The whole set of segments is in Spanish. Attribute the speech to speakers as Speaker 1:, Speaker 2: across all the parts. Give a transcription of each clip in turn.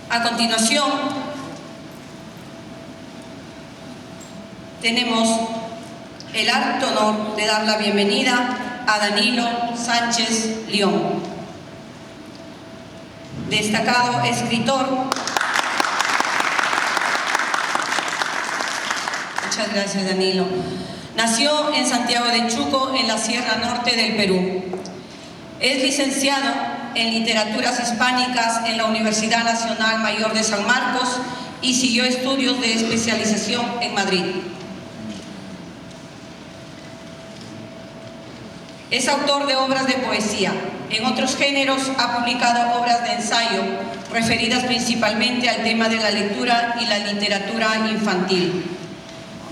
Speaker 1: A continuación, tenemos el alto honor de dar la bienvenida a Danilo Sánchez León, destacado escritor. Muchas gracias, Danilo. Nació en Santiago de Chuco, en la Sierra Norte del Perú. Es licenciado en Literaturas Hispánicas en la Universidad Nacional Mayor de San Marcos y siguió estudios de especialización en Madrid. Es autor de obras de poesía. En otros géneros ha publicado obras de ensayo referidas principalmente al tema de la lectura y la literatura infantil,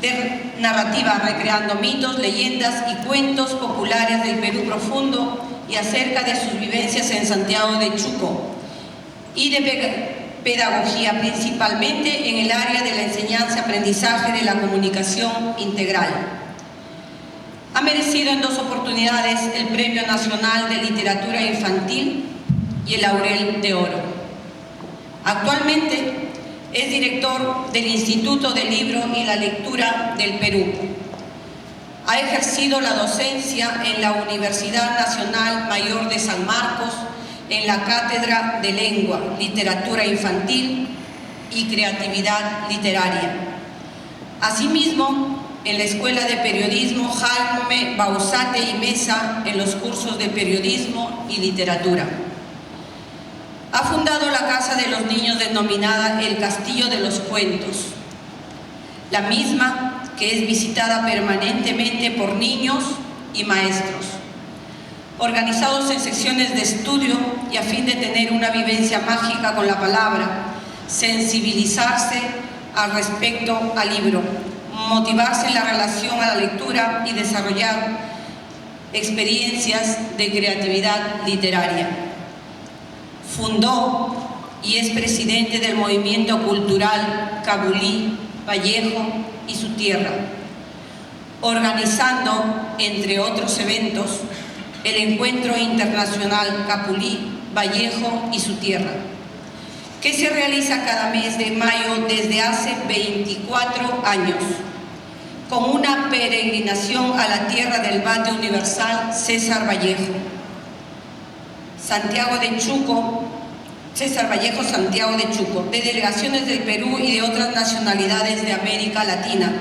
Speaker 1: de narrativa recreando mitos, leyendas y cuentos populares del Perú profundo y acerca de sus vivencias en Santiago de Chuco, y de pedagogía principalmente en el área de la enseñanza-aprendizaje de la comunicación integral. Ha merecido en 2 oportunidades el Premio Nacional de Literatura Infantil y el Laurel de Oro. Actualmente es director del Instituto del Libro y la Lectura del Perú. Ha ejercido la docencia en la Universidad Nacional Mayor de San Marcos en la Cátedra de Lengua, Literatura Infantil y Creatividad Literaria. Asimismo, en la Escuela de Periodismo Jaime Bausate y Mesa en los cursos de Periodismo y Literatura. Ha fundado la Casa de los Niños denominada El Castillo de los Cuentos, la misma que es visitada permanentemente por niños y maestros, organizados en secciones de estudio y a fin de tener una vivencia mágica con la palabra, sensibilizarse al respecto al libro, motivarse en la relación a la lectura y desarrollar experiencias de creatividad literaria. Fundó y es presidente del movimiento cultural Cabulí, Vallejo y su tierra, organizando, entre otros eventos, el Encuentro Internacional Capulí, Vallejo y su tierra, que se realiza cada mes de mayo desde hace 24 años, con una peregrinación a la tierra del Bate Universal César Vallejo. César Vallejo, Santiago de Chuco, de delegaciones del Perú y de otras nacionalidades de América Latina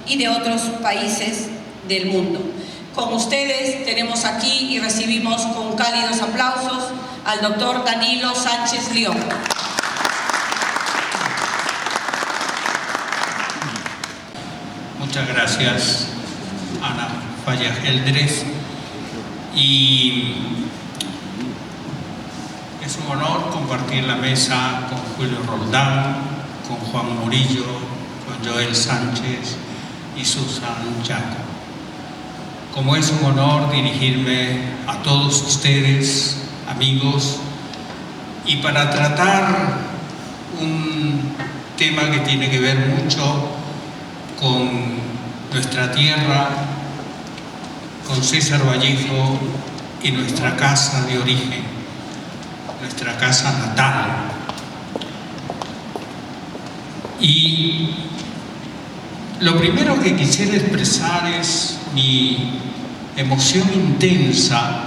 Speaker 1: y de otros países del mundo. Con ustedes tenemos aquí y recibimos con cálidos aplausos al doctor Danilo Sánchez León.
Speaker 2: Muchas gracias, Ana Fallageldres, y es un honor compartir la mesa con Julio Roldán, con Juan Murillo, con Joel Sánchez y Susan Chaco. Como es un honor dirigirme a todos ustedes, amigos, y para tratar un tema que tiene que ver mucho con nuestra tierra, con César Vallejo y nuestra casa de origen, nuestra casa natal. Y lo primero que quisiera expresar es mi emoción intensa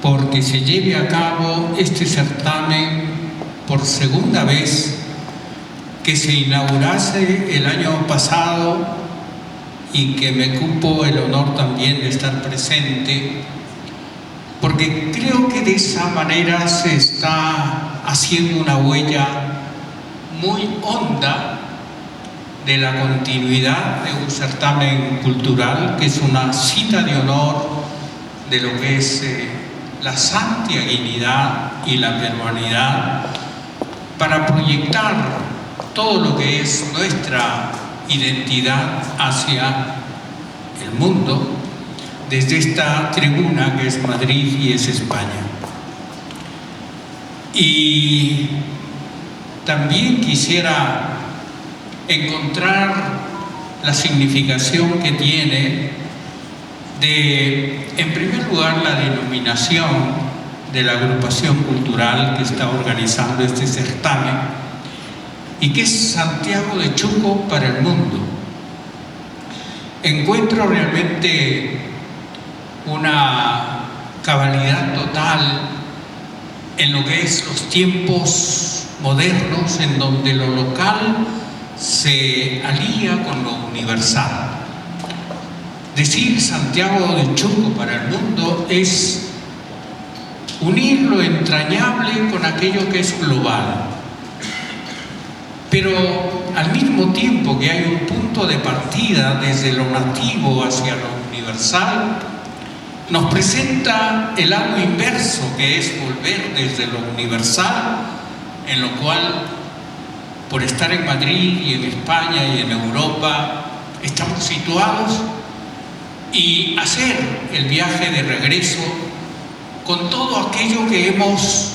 Speaker 2: porque se lleve a cabo este certamen por segunda vez, que se inaugurase el año pasado y que me cupo el honor también de estar presente, porque creo que de esa manera se está haciendo una huella muy honda de la continuidad de un certamen cultural que es una cita de honor de lo que es la santiaguinidad y la peruanidad, para proyectar todo lo que es nuestra identidad hacia el mundo desde esta tribuna que es Madrid y es España. Y también quisiera encontrar la significación que tiene de, en primer lugar, la denominación de la agrupación cultural que está organizando este certamen y que es Santiago de Chuco para el mundo. Encuentro realmente una cabalidad total en lo que es los tiempos modernos, en donde lo local se alía con lo universal. Decir Santiago de Chuco para el mundo es unir lo entrañable con aquello que es global, pero al mismo tiempo que hay un punto de partida desde lo nativo hacia lo universal, nos presenta el lado inverso, que es volver desde lo universal, en lo cual, por estar en Madrid y en España y en Europa, estamos situados, y hacer el viaje de regreso con todo aquello que hemos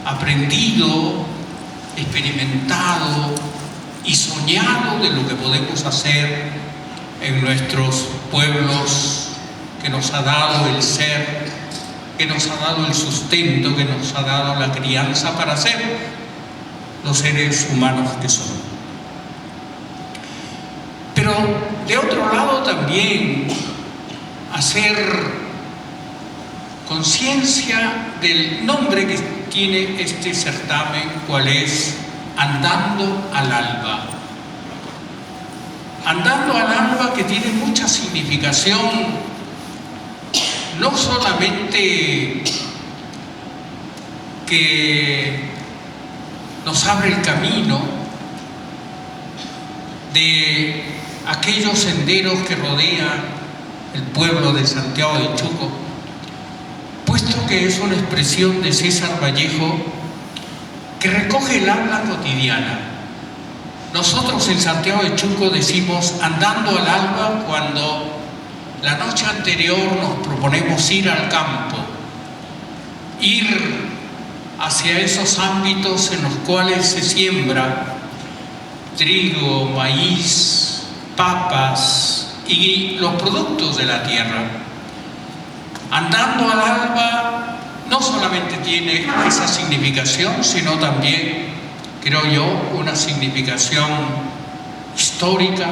Speaker 2: aprendido, experimentado y soñado de lo que podemos hacer en nuestros pueblos, que nos ha dado el ser, que nos ha dado el sustento, que nos ha dado la crianza para ser los seres humanos que somos. Pero de otro lado también hacer conciencia del nombre que tiene este certamen, cuál es Andando al Alba. Andando al Alba, que tiene mucha significación, no solamente que nos abre el camino de aquellos senderos que rodean el pueblo de Santiago de Chuco, puesto que es una expresión de César Vallejo que recoge el habla cotidiana. Nosotros en Santiago de Chuco decimos andando al alba cuando la noche anterior nos proponemos ir al campo, ir hacia esos ámbitos en los cuales se siembra trigo, maíz, papas y los productos de la tierra. Andando al alba no solamente tiene esa significación, sino también, creo yo, una significación histórica,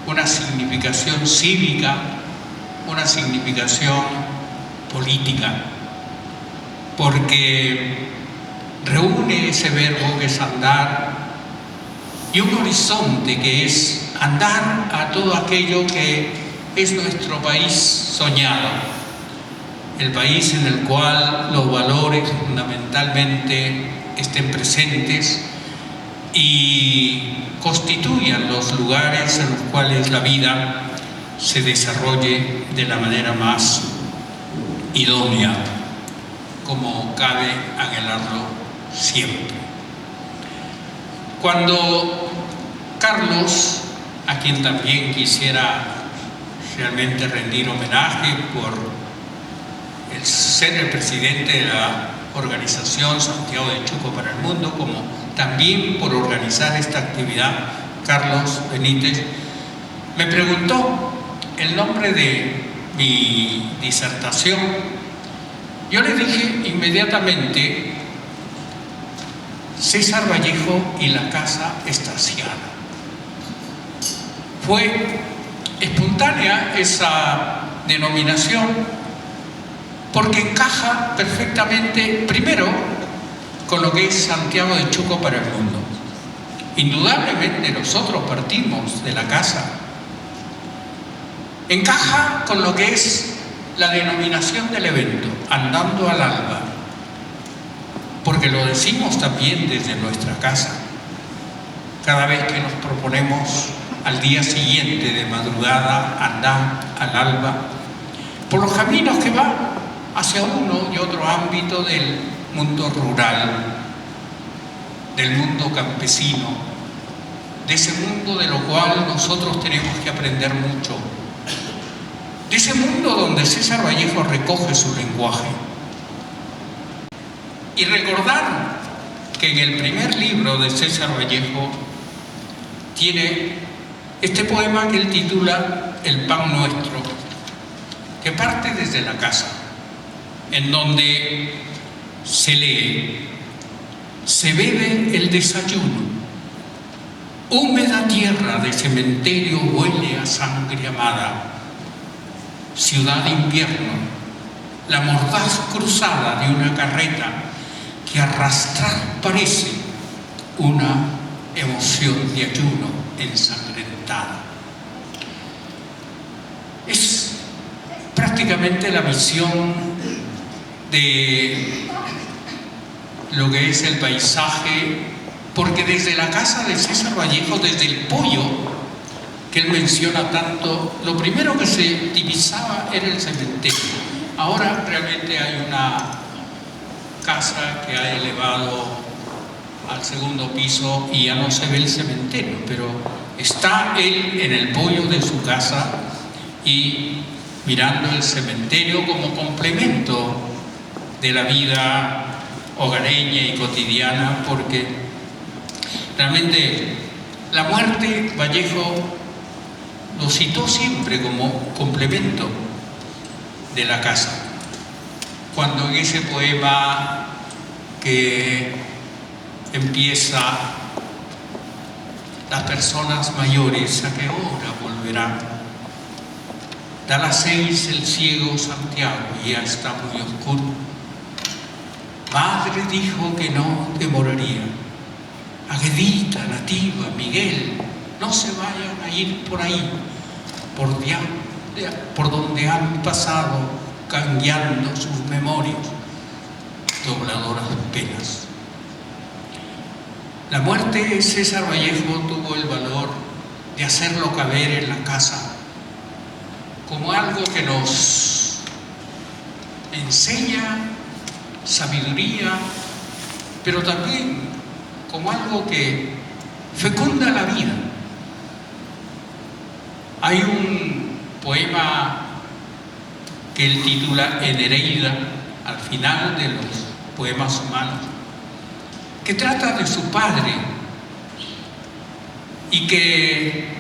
Speaker 2: una significación cívica, una significación política, porque reúne ese verbo que es andar y un horizonte que es andar a todo aquello que es nuestro país soñado, el país en el cual los valores fundamentalmente estén presentes y constituyan los lugares en los cuales la vida se desarrolle de la manera más idónea, como cabe anhelarlo siempre. Cuando Carlos, a quien también quisiera realmente rendir homenaje por el ser el presidente de la organización Santiago de Chuco para el Mundo, como también por organizar esta actividad, Carlos Benítez, me preguntó el nombre de mi disertación. Yo le dije inmediatamente César Vallejo y la Casa Estaciada. Fue espontánea esa denominación porque encaja perfectamente, primero, con lo que es Santiago de Chuco para el Mundo. Indudablemente nosotros partimos de la casa. Encaja con lo que es la denominación del evento, Andando al Alba, porque lo decimos también desde nuestra casa. Cada vez que nos proponemos al día siguiente de madrugada andar al alba por los caminos que van hacia uno y otro ámbito del mundo rural, del mundo campesino, de ese mundo de lo cual nosotros tenemos que aprender mucho, de ese mundo donde César Vallejo recoge su lenguaje. Y recordar que en el primer libro de César Vallejo tiene este poema que él titula El pan nuestro, que parte desde la casa, en donde se lee: se bebe el desayuno, húmeda tierra de cementerio huele a sangre amada, ciudad de invierno, la mordaz cruzada de una carreta que arrastrar parece una emoción de ayuno ensangrentada. Es prácticamente la visión de lo que es el paisaje, porque desde la casa de César Vallejo, desde el pollo que él menciona tanto, lo primero que se divisaba era el cementerio. Ahora realmente hay una casa que ha elevado al segundo piso y ya no se ve el cementerio, pero está él en el pollo de su casa y mirando el cementerio como complemento de la vida hogareña y cotidiana, porque realmente la muerte Vallejo lo citó siempre como complemento de la casa. Cuando en ese poema que empieza: las personas mayores, ¿a qué hora volverán? Da las 6 el ciego Santiago y ya está muy oscuro. Madre dijo que no demoraría. Aguedita, Nativa, Miguel, no se vayan a ir por ahí, por donde han pasado, cambiando sus memorias, dobladoras penas. La muerte de César Vallejo tuvo el valor de hacerlo caber en la casa como algo que nos enseña sabiduría, pero también como algo que fecunda la vida. Hay un poema que él titula Enereida, al final de los poemas humanos, que trata de su padre y que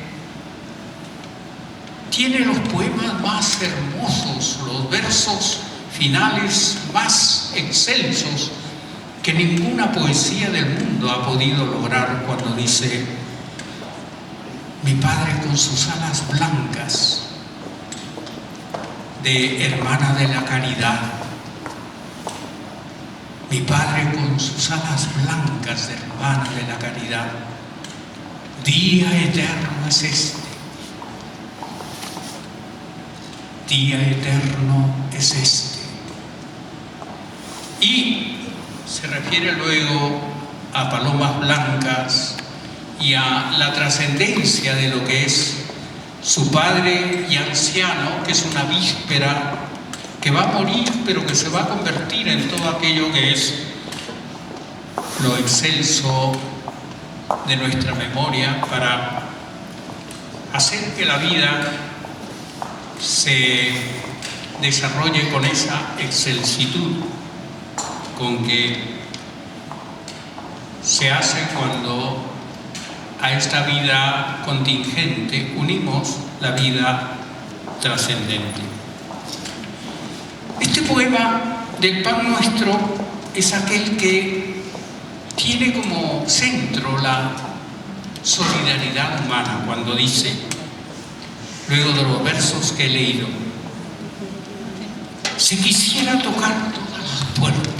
Speaker 2: tiene los poemas más hermosos, los versos finales más excelsos que ninguna poesía del mundo ha podido lograr, cuando dice: mi padre con sus alas blancas de hermana de la caridad, mi padre con sus alas blancas de hermana de la caridad, día eterno es este, día eterno es este. Y se refiere luego a palomas blancas y a la trascendencia de lo que es su padre y anciano, que es una víspera que va a morir, pero que se va a convertir en todo aquello que es lo excelso de nuestra memoria, para hacer que la vida se desarrolle con esa excelsitud con que se hace cuando a esta vida contingente unimos la vida trascendente. Este poema del Pan Nuestro es aquel que tiene como centro la solidaridad humana, cuando dice, luego de los versos que he leído: si quisiera tocar todas las puertas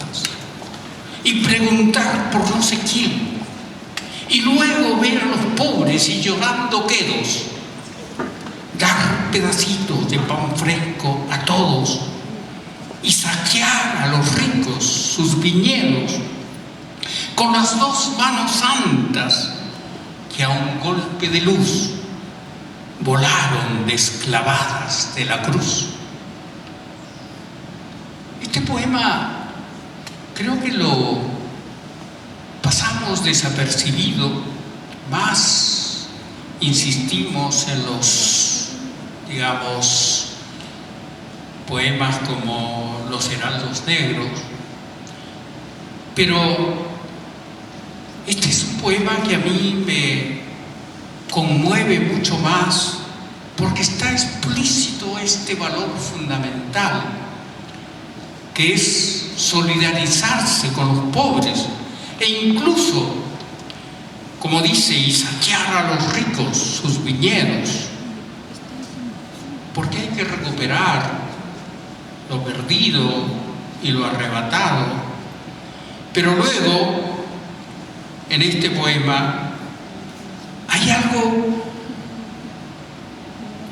Speaker 2: y preguntar por no sé quién, y luego ver a los pobres y llorando quedos, dar pedacitos de pan fresco a todos y saquear a los ricos sus viñedos con las 2 manos santas que a un golpe de luz volaron desclavadas de la cruz. Este poema creo que lo pasamos desapercibido, más insistimos en los, digamos, poemas como Los Heraldos Negros, pero este es un poema que a mí me conmueve mucho más, porque está explícito este valor fundamental que es solidarizarse con los pobres e incluso, como dice, y saquear a los ricos sus viñedos, porque hay que recuperar lo perdido y lo arrebatado. Pero luego, en este poema, hay algo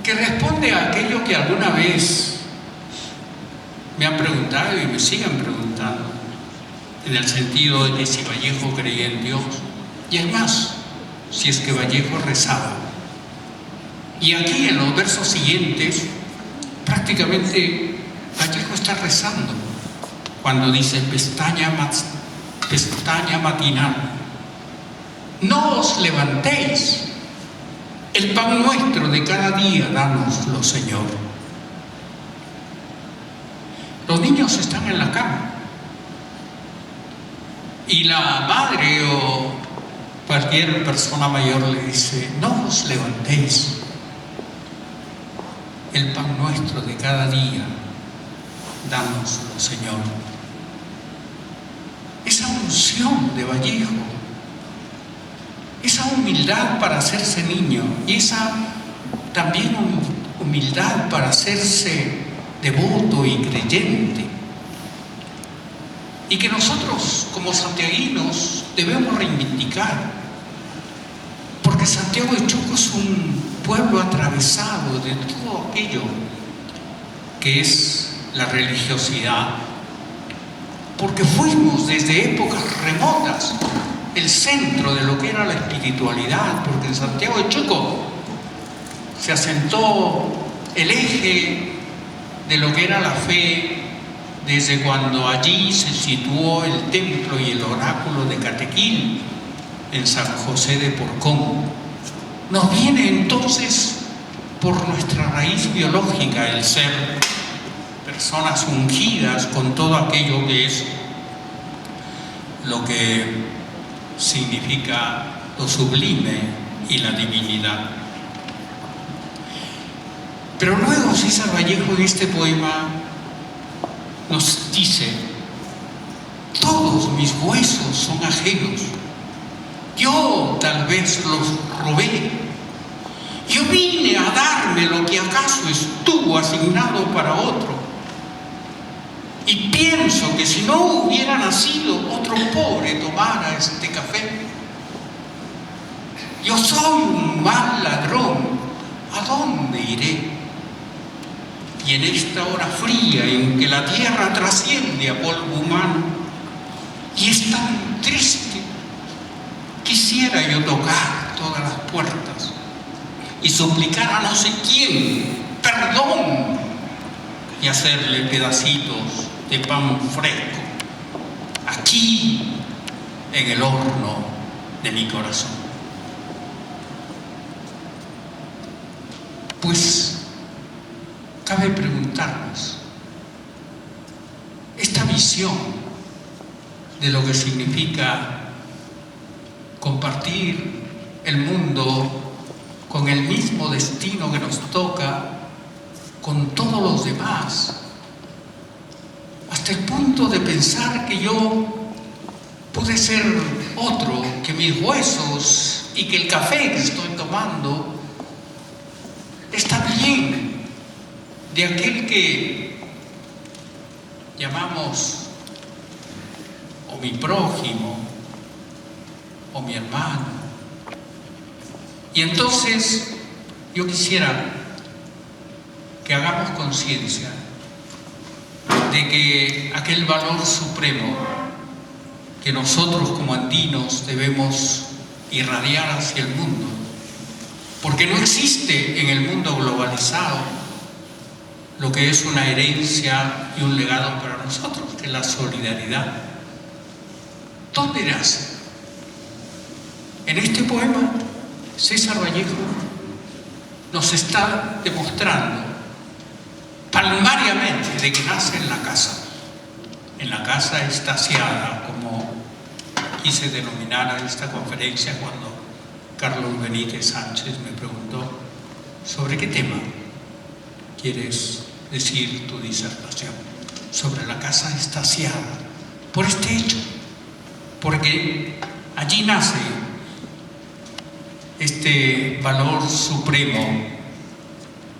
Speaker 2: que responde a aquello que alguna vez me han preguntado y me siguen preguntando, en el sentido de que si Vallejo creía en Dios, y es más, si es que Vallejo rezaba. Y aquí en los versos siguientes, prácticamente Vallejo está rezando cuando dice pestaña matinal, no os levantéis, el pan nuestro de cada día dánoslo, Señor. Los niños están en la cama y la madre o cualquier persona mayor le dice, no os levantéis, el pan nuestro de cada día dánoslo, Señor. Esa unción de Vallejo, esa humildad para hacerse niño y esa también humildad para hacerse devoto y creyente, y que nosotros como santiaguinos debemos reivindicar, porque Santiago de Chuco es un pueblo atravesado de todo aquello que es la religiosidad, porque fuimos desde épocas remotas el centro de lo que era la espiritualidad, porque en Santiago de Chuco se asentó el eje de lo que era la fe desde cuando allí se situó el templo y el oráculo de Catequil en San José de Porcón. Nos viene entonces por nuestra raíz biológica el ser personas ungidas con todo aquello que es lo que significa lo sublime y la divinidad. Pero luego César Vallejo en este poema nos dice, todos mis huesos son ajenos, yo tal vez los robé, yo vine a darme lo que acaso estuvo asignado para otro, y pienso que si no hubiera nacido, otro pobre tomara este café. Yo soy un mal ladrón, ¿a dónde iré? Y en esta hora fría en que la tierra trasciende a polvo humano y es tan triste, quisiera yo tocar todas las puertas y suplicar a no sé quién perdón y hacerle pedacitos de pan fresco aquí en el horno de mi corazón. Pues cabe preguntarnos, esta visión de lo que significa compartir el mundo con el mismo destino que nos toca, con todos los demás, hasta el punto de pensar que yo pude ser otro que mis huesos y que el café que estoy tomando está bien de aquel que llamamos o mi prójimo o mi hermano. Y entonces yo quisiera que hagamos conciencia de que aquel valor supremo que nosotros como andinos debemos irradiar hacia el mundo, porque no existe en el mundo globalizado lo que es una herencia y un legado para nosotros, que es la solidaridad. ¿Dónde nace? En este poema, César Vallejo nos está demostrando palmariamente de que nace en la casa extasiada, como quise denominar a esta conferencia cuando Carlos Benítez Sánchez me preguntó ¿sobre qué tema quieres decir tu disertación? sobre la casa extasiada por este hecho, porque allí nace este valor supremo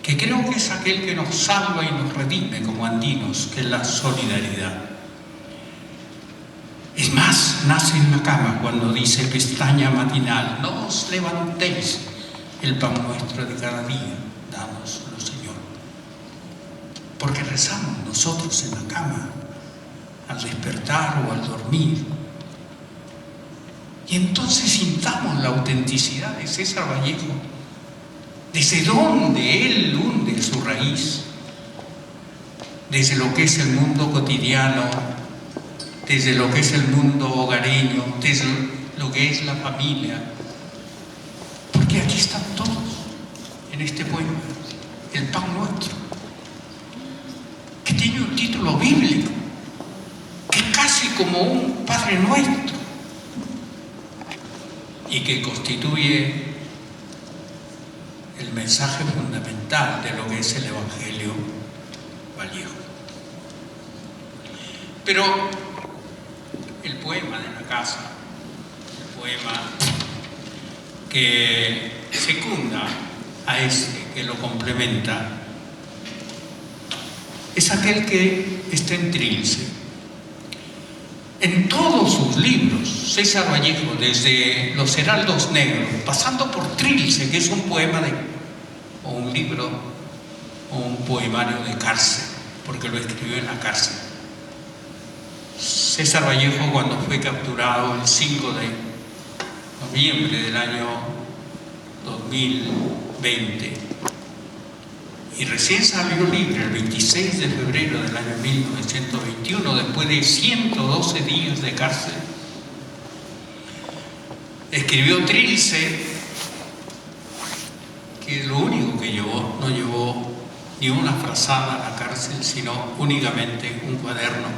Speaker 2: que creo que es aquel que nos salva y nos redime como andinos, que es la solidaridad. Es más, nace en la cama cuando dice pestaña matinal: no os levantéis, el pan nuestro de cada día, dámoslo, Señor. Porque rezamos nosotros en la cama, al despertar o al dormir. Y entonces sintamos la autenticidad de César Vallejo, desde donde él hunde su raíz, desde lo que es el mundo cotidiano, desde lo que es el mundo hogareño, desde lo que es la familia. Porque aquí están todos, en este poema, el pan nuestro, que tiene un título bíblico, que es casi como un Padre Nuestro, y que constituye el mensaje fundamental de lo que es el Evangelio Vallejo. Pero el poema de la casa, el poema que secunda a este, que lo complementa, es aquel que está en Trilce. En todos sus libros, César Vallejo, desde Los Heraldos Negros, pasando por Trilce, que es un poema o un libro o un poemario de cárcel, porque lo escribió en la cárcel. César Vallejo, cuando fue capturado el 5 de noviembre del año 2020, y recién salió libre el 26 de febrero del año 1921, después de 112 días de cárcel, escribió Trilce, que es lo único que llevó. No llevó ni una frazada a la cárcel, sino únicamente un cuaderno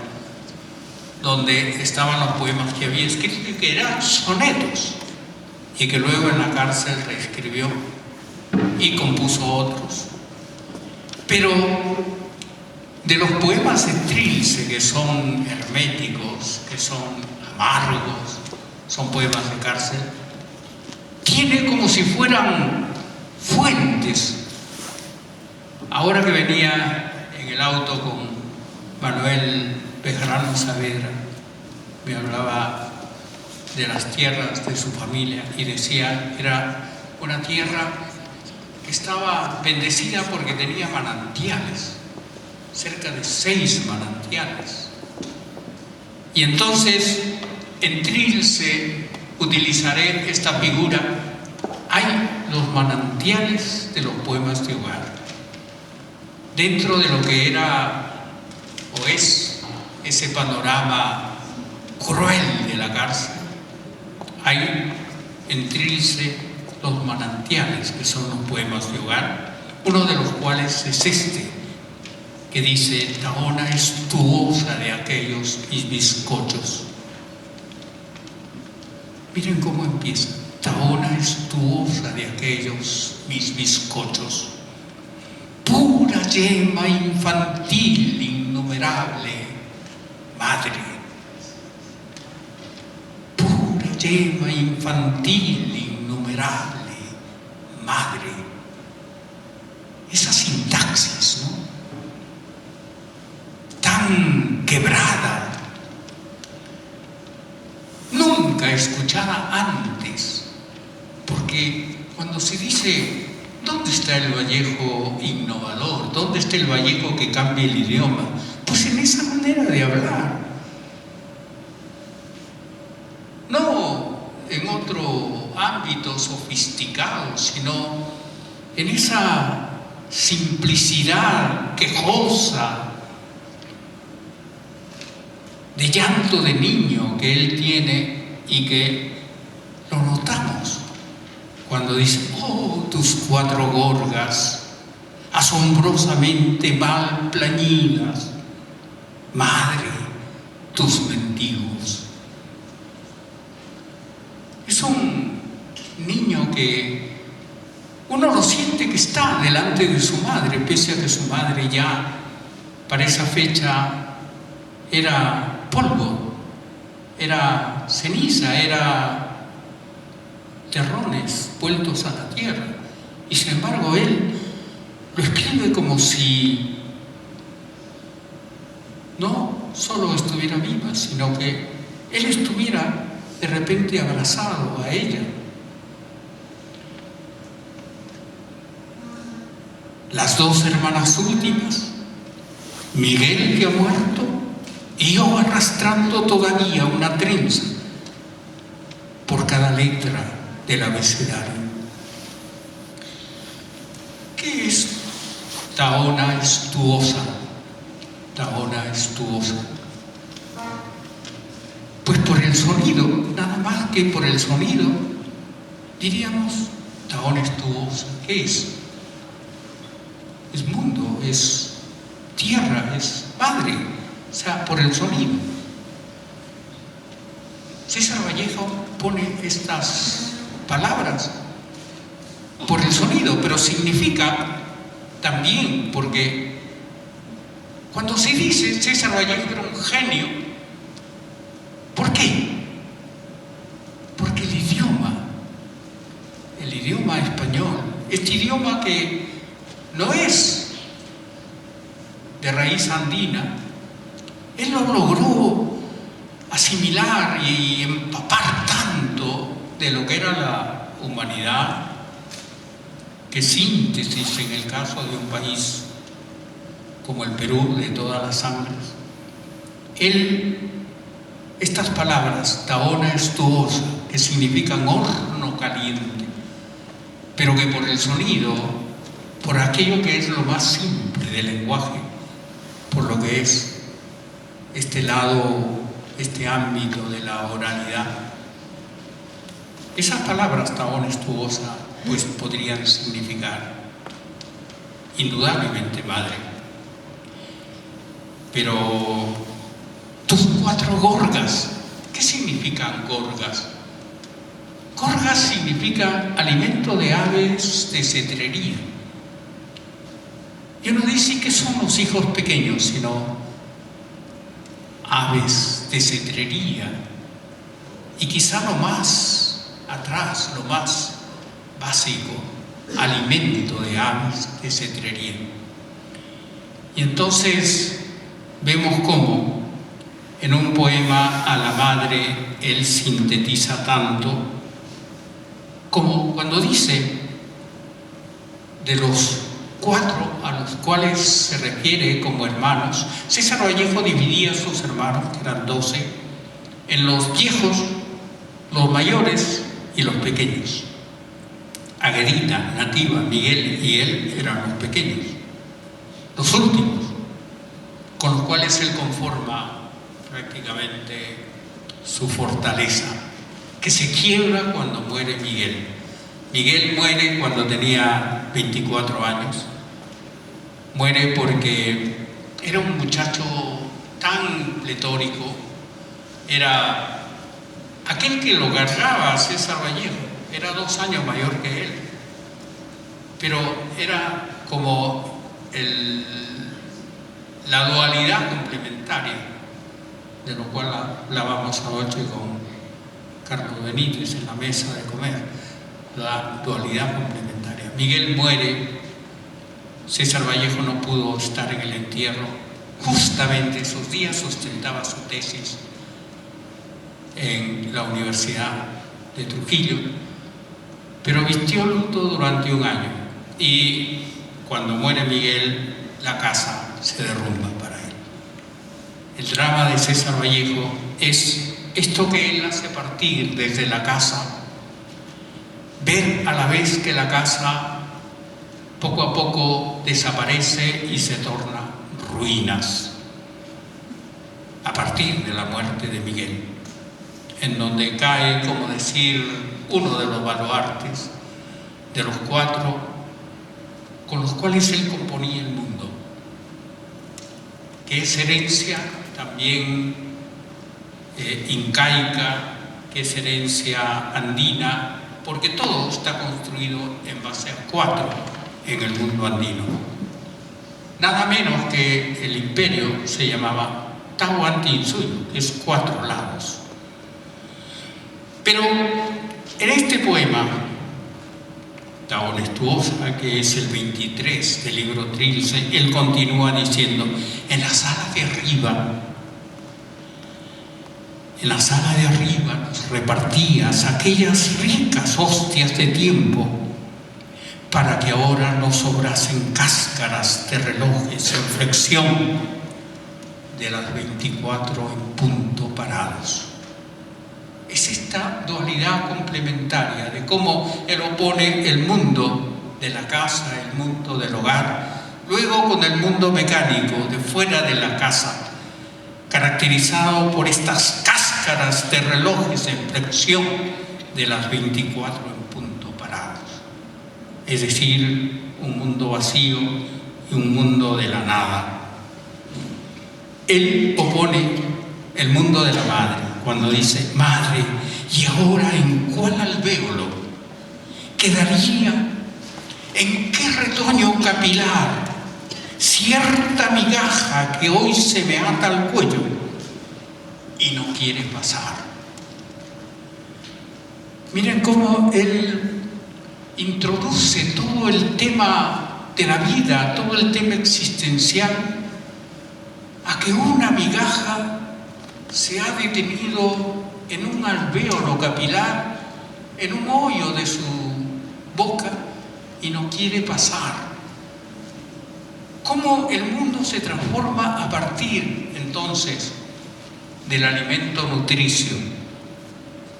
Speaker 2: donde estaban los poemas que había escrito y que eran sonetos, y que luego en la cárcel reescribió y compuso otros. Pero de los poemas de Trilce, que son herméticos, que son amargos, son poemas de cárcel, tiene como si fueran fuentes. Ahora que venía en el auto con Manuel Bejarano Saavedra, me hablaba de las tierras de su familia y decía, era una tierra que estaba bendecida porque tenía manantiales, cerca de 6 manantiales. Y entonces en Trilce utilizaré esta figura. Hay los manantiales de los poemas de hogar, dentro de lo que era o es ese panorama cruel de la cárcel. Hay en Trilce los manantiales, que son los poemas de hogar, uno de los cuales es este, que dice: Tahona es tuosa de aquellos mis bizcochos. Miren cómo empieza: Tahona es tuosa de aquellos mis bizcochos, pura yema infantil innumerable, madre, pura yema infantil innumerable, madre. Esa sintaxis, ¿no?, tan quebrada, nunca escuchada antes, porque cuando se dice ¿dónde está el Vallejo innovador? ¿Dónde está el Vallejo que cambia el idioma? Pues en esa manera de hablar, no en otro ámbito sofisticado, sino en esa simplicidad quejosa, de llanto de niño que él tiene, y que lo notamos cuando dice: oh, tus 4 gorgas asombrosamente mal plañidas, madre, tus mendigos. Es un niño que uno lo siente que está delante de su madre, pese a que su madre ya para esa fecha era polvo, era ceniza, era terrones vueltos a la tierra. Y sin embargo él lo escribe como si no solo estuviera viva, sino que él estuviera de repente abrazado a ella. Las dos hermanas últimas, Miguel que ha muerto y yo arrastrando todavía una trenza por cada letra del abecedario. ¿Qué es Taona Estuosa? Taona Estuosa. Pues por el sonido, nada más que por el sonido, diríamos Taona Estuosa. ¿Qué es? Es mundo, es tierra, es madre, o sea, por el sonido. César Vallejo pone estas palabras por el sonido, pero significa también, porque cuando se dice César Vallejo era un genio, ¿por qué? Porque el idioma español, este idioma que no es de raíz andina, él lo logró asimilar y empapar tanto de lo que era la humanidad, que síntesis en el caso de un país como el Perú, de todas las sangres. Estas palabras, Taona Estuosa, que significan horno caliente, pero que por el sonido, por aquello que es lo más simple del lenguaje, por lo que es este lado, este ámbito de la oralidad, esas palabras, Taona Estuosa, pues podrían significar indudablemente madre. Pero tus 4 gorgas, ¿qué significan gorgas? Gorgas significa alimento de aves de cetrería. Y uno dice que son los hijos pequeños, sino aves de cetrería. Y quizá lo más atrás, lo más básico, alimento de aves de cetrería. Y entonces vemos cómo en un poema a la madre él sintetiza tanto, como cuando dice de los 4 a los cuales se refiere como hermanos. César Vallejo dividía a sus hermanos, que eran 12, en los viejos, los mayores y los pequeños. Aguedita, Nativa, Miguel y él eran los pequeños, los últimos, con los cuales él conforma prácticamente su fortaleza, que se quiebra cuando muere Miguel. Miguel muere cuando tenía 24 años. Muere porque era un muchacho tan pletórico, era aquel que lo cargaba a César Vallejo, era 2 años mayor que él, pero era como la dualidad complementaria, de lo cual hablábamos anoche con Carlos Benítez en la mesa de comer, la dualidad complementaria. Miguel muere, César Vallejo no pudo estar en el entierro, justamente esos días sustentaba su tesis en la Universidad de Trujillo, pero vistió luto durante 1 año y cuando muere Miguel la casa se derrumba para él. El drama de César Vallejo es esto que él hace partir desde la casa, ver a la vez que la casa poco a poco desaparece y se torna ruinas a partir de la muerte de Miguel, en donde cae, como decir, uno de los baluartes de los 4 con los cuales él componía el mundo, que es herencia también incaica, que es herencia andina, porque todo está construido en base a 4 en el mundo andino. Nada menos que el imperio se llamaba Tahuantinsuyo, que es 4 lados. Pero en este poema, Taonestuosa, que es el 23 del libro Trilce, él continúa diciendo: en la sala de arriba nos repartías aquellas ricas hostias de tiempo, para que ahora nos sobrasen cáscaras de relojes en flexión de las 24 en punto parados. Es esta dualidad complementaria de cómo él opone el mundo de la casa, el mundo del hogar, luego con el mundo mecánico de fuera de la casa, caracterizado por estas cáscaras de relojes en flexión de las 24 en punto parados. Es decir, un mundo vacío y un mundo de la nada. Él opone el mundo de la madre cuando dice: madre, ¿y ahora en cuál alvéolo quedaría? ¿En qué retoño capilar cierta migaja que hoy se me ata al cuello y no quiere pasar? Miren cómo él introduce todo el tema de la vida, todo el tema existencial, a que una migaja se ha detenido en un alvéolo capilar, en un hoyo de su boca, y no quiere pasar. Cómo el mundo se transforma a partir entonces del alimento nutricio,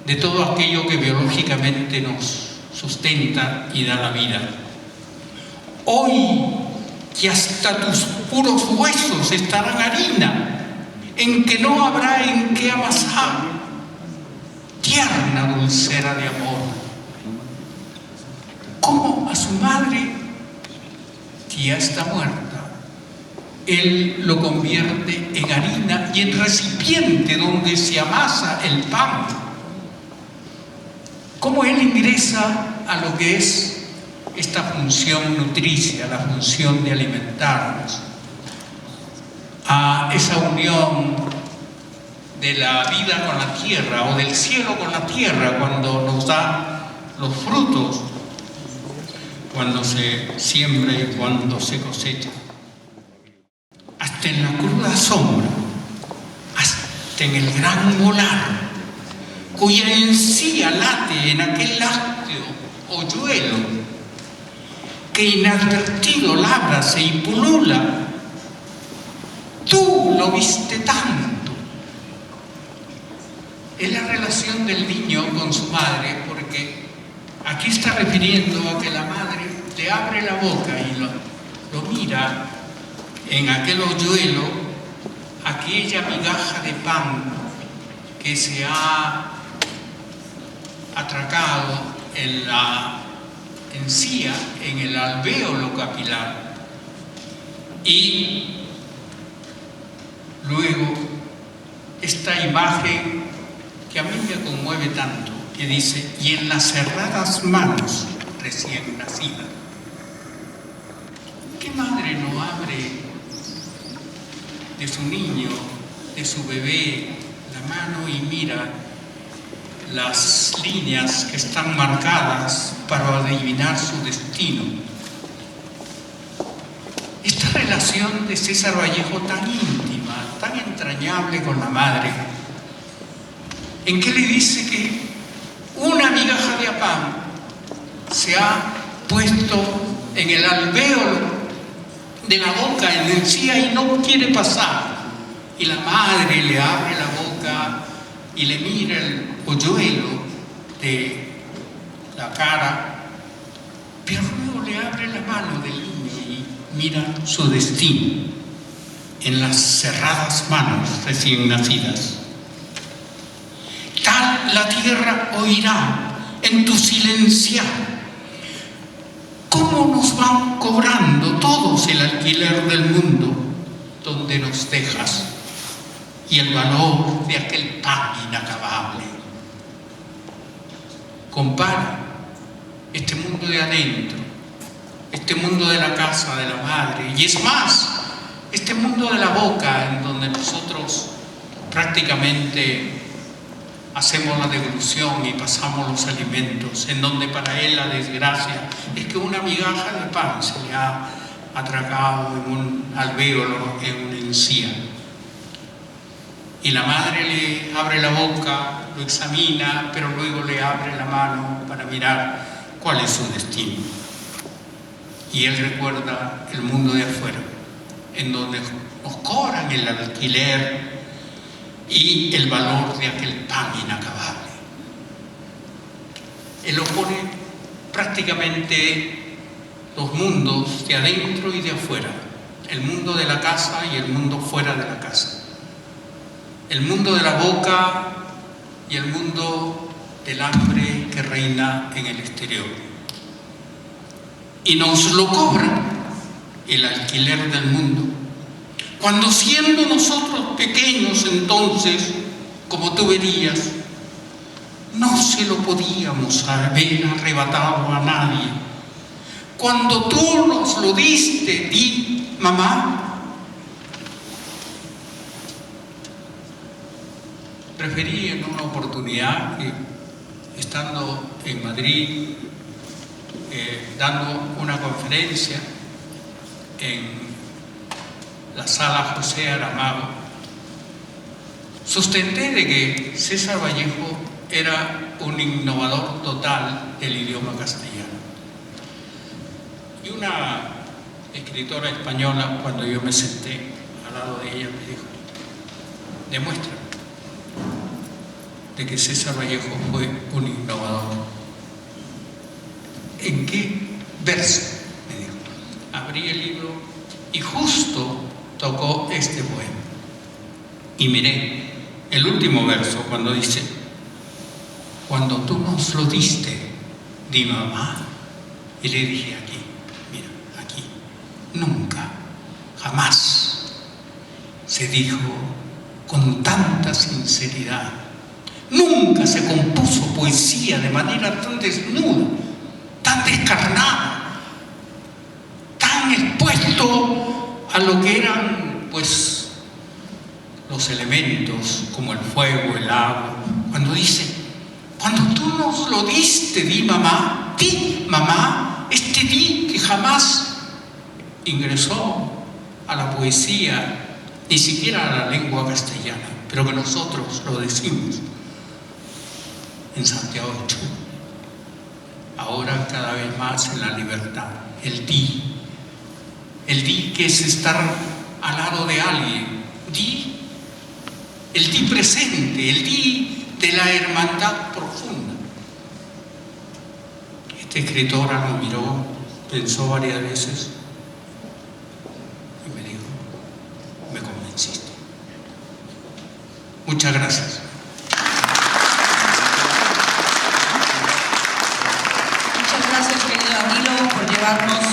Speaker 2: de todo aquello que biológicamente nos sustenta y da la vida. Hoy que hasta tus puros huesos estarán harina, en que no habrá en qué amasar, tierna dulcera de amor. Como a su madre, que ya está muerta, él lo convierte en harina y en recipiente donde se amasa el pan. Cómo él ingresa a lo que es esta función nutricia, la función de alimentarnos, a esa unión de la vida con la tierra o del cielo con la tierra, cuando nos da los frutos, cuando se siembra y cuando se cosecha. Hasta en la cruda sombra, hasta en el gran molar, cuya encía late en aquel lácteo hoyuelo, que inadvertido lábrase y pulula, tú lo viste tanto. Es la relación del niño con su madre, porque aquí está refiriendo a que la madre le abre la boca y lo mira en aquel hoyuelo, aquella migaja de pan que se ha atracado en la encía, en el alvéolo capilar, y luego esta imagen que a mí me conmueve tanto, que dice: y en las cerradas manos recién nacida. ¿Qué madre no abre de su niño, de su bebé, la mano y mira las líneas que están marcadas para adivinar su destino? Esta relación de César Vallejo tan íntima, tan entrañable con la madre, en que le dice que una migaja de pan se ha puesto en el alvéolo de la boca, en la encía, y no quiere pasar, y la madre le abre la boca y le mira el hoyuelo de la cara, pero luego le abre la mano del niño y mira su destino en las cerradas manos recién nacidas. Tal la tierra oirá en tu silenciar cómo nos van cobrando todos el alquiler del mundo donde nos dejas y el valor de aquel pan inacabable. Compara este mundo de adentro, este mundo de la casa de la madre, y es más, este mundo de la boca, en donde nosotros prácticamente hacemos la devolución y pasamos los alimentos, en donde para él la desgracia es que una migaja de pan se le ha atracado en un alvéolo, en una encía. Y la madre le abre la boca, lo examina, pero luego le abre la mano para mirar cuál es su destino. Y él recuerda el mundo de afuera, en donde nos cobran el alquiler y el valor de aquel pan inacabable. Él opone prácticamente los mundos de adentro y de afuera, el mundo de la casa y el mundo fuera de la casa, el mundo de la boca y el mundo del hambre que reina en el exterior. Y nos lo cobra el alquiler del mundo, cuando siendo nosotros pequeños entonces, como tú verías, no se lo podíamos haber arrebatado a nadie. Cuando tú nos lo diste, di, mamá, preferí en una oportunidad que, estando en Madrid, dando una conferencia en la sala José Aramago, sustenté de que César Vallejo era un innovador total del idioma castellano. Y una escritora española, cuando yo me senté al lado de ella, me dijo: demuestra de que César Vallejo fue un innovador. ¿En qué verso? Me dijo. Abrí el libro y justo tocó este poema. Y miré el último verso cuando dice: cuando tú nos lo diste, di mamá. Y le dije aquí, mira, aquí, nunca, jamás se dijo con tanta sinceridad, nunca se compuso poesía de manera tan desnuda, tan descarnada, tan expuesto a lo que eran, pues, los elementos como el fuego, el agua. Cuando dice: cuando tú nos lo diste, di mamá, este di que jamás ingresó a la poesía, ni siquiera a la lengua castellana, pero que nosotros lo decimos en Santiago de Chile. Ahora cada vez más en la libertad, el di que es estar al lado de alguien, el di presente, el di de la hermandad profunda. Esta escritora lo miró, pensó varias veces y me dijo: me convenciste. Muchas gracias.
Speaker 1: Muchas gracias, querido Danilo, por llevarnos